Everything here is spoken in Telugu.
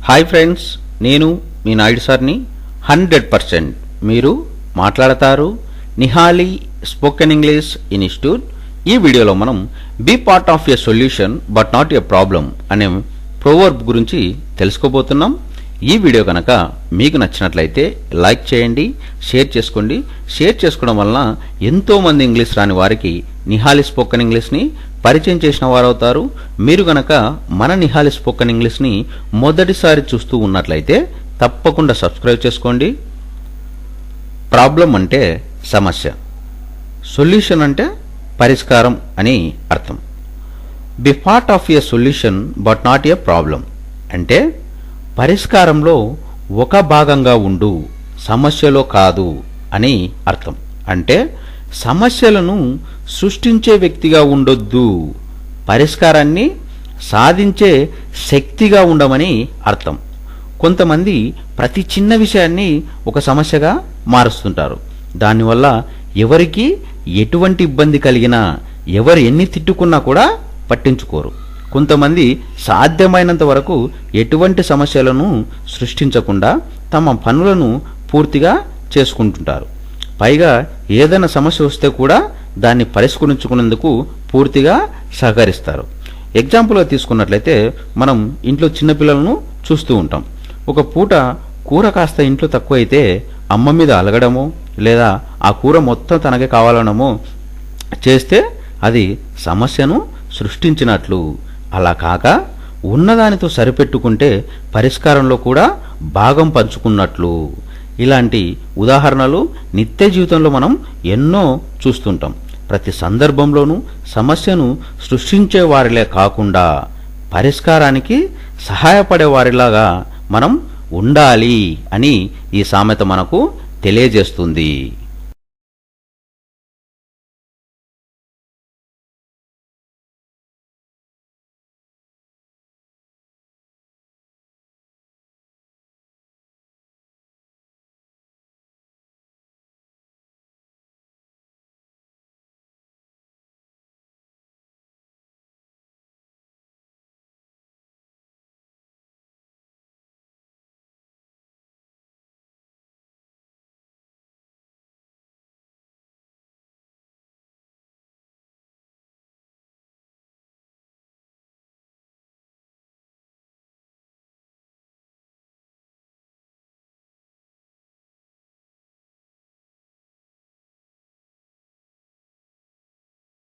హాయ్ ఫ్రెండ్స్, నేను మీ నాయుడు సార్ని. 100% మీరు మాట్లాడతారు. Nihali spoken English institute. ఈ వీడియోలో మనం be part of a solution but not a problem అనే ప్రోవర్బ్ గురించి తెలుసుకోబోతున్నాం. ఈ వీడియో కనుక మీకు నచ్చినట్లయితే లైక్ చేయండి, షేర్ చేసుకోండి. షేర్ చేసుకోవడం వలన ఎంతోమంది ఇంగ్లీష్ రాని వారికి నిహాలి స్పోకెన్ ఇంగ్లీష్ని పరిచయం చేసిన వారవుతారు. మీరు గనక మన నిహాలి స్పోకెన్ ఇంగ్లీష్ని మొదటిసారి చూస్తూ ఉన్నట్లయితే తప్పకుండా సబ్స్క్రైబ్ చేసుకోండి. ప్రాబ్లం అంటే సమస్య, సొల్యూషన్ అంటే పరిష్కారం అని అర్థం. Be part of a solution but not a problem అంటే పరిష్కారంలో ఒక భాగంగా ఉండు, సమస్యలో కాదు అని అర్థం. అంటే సమస్యలను సృష్టించే వ్యక్తిగా ఉండొద్దు, పరిష్కారాన్ని సాధించే శక్తిగా ఉండమని అర్థం. కొంతమంది ప్రతి చిన్న విషయాన్ని ఒక సమస్యగా మారుస్తుంటారు. దానివల్ల ఎవరికి ఎటువంటి ఇబ్బంది కలిగినా, ఎవరు ఎన్ని తిట్టుకున్నా కూడా పట్టించుకోరు. కొంతమంది సాధ్యమైనంత వరకు ఎటువంటి సమస్యలను సృష్టించకుండా తమ పనులను పూర్తిగా చేసుకుంటుంటారు. పైగా ఏదైనా సమస్య వస్తే కూడా దాన్ని పరిష్కరించుకునేందుకు పూర్తిగా సహకరిస్తారు. ఎగ్జాంపుల్గా తీసుకున్నట్లయితే మనం ఇంట్లో చిన్నపిల్లలను చూస్తూ ఉంటాం. ఒక పూట కూర కాస్త ఇంట్లో తక్కువైతే అమ్మ మీద అలగడమో లేదా ఆ కూర మొత్తం తనకే కావాలనమో చేస్తే అది సమస్యను సృష్టించినట్లు. అలా కాక ఉన్నదానితో సరిపెట్టుకుంటే పరిష్కారంలో కూడా భాగం పంచుకున్నట్లు. ఇలాంటి ఉదాహరణలు నిత్య జీవితంలో మనం ఎన్నో చూస్తుంటాం. ప్రతి సందర్భంలోనూ సమస్యను సృష్టించే వారిలే కాకుండా పరిష్కారానికి సహాయపడే వారిలాగా మనం ఉండాలి అని ఈ సామెత మనకు తెలియజేస్తుంది.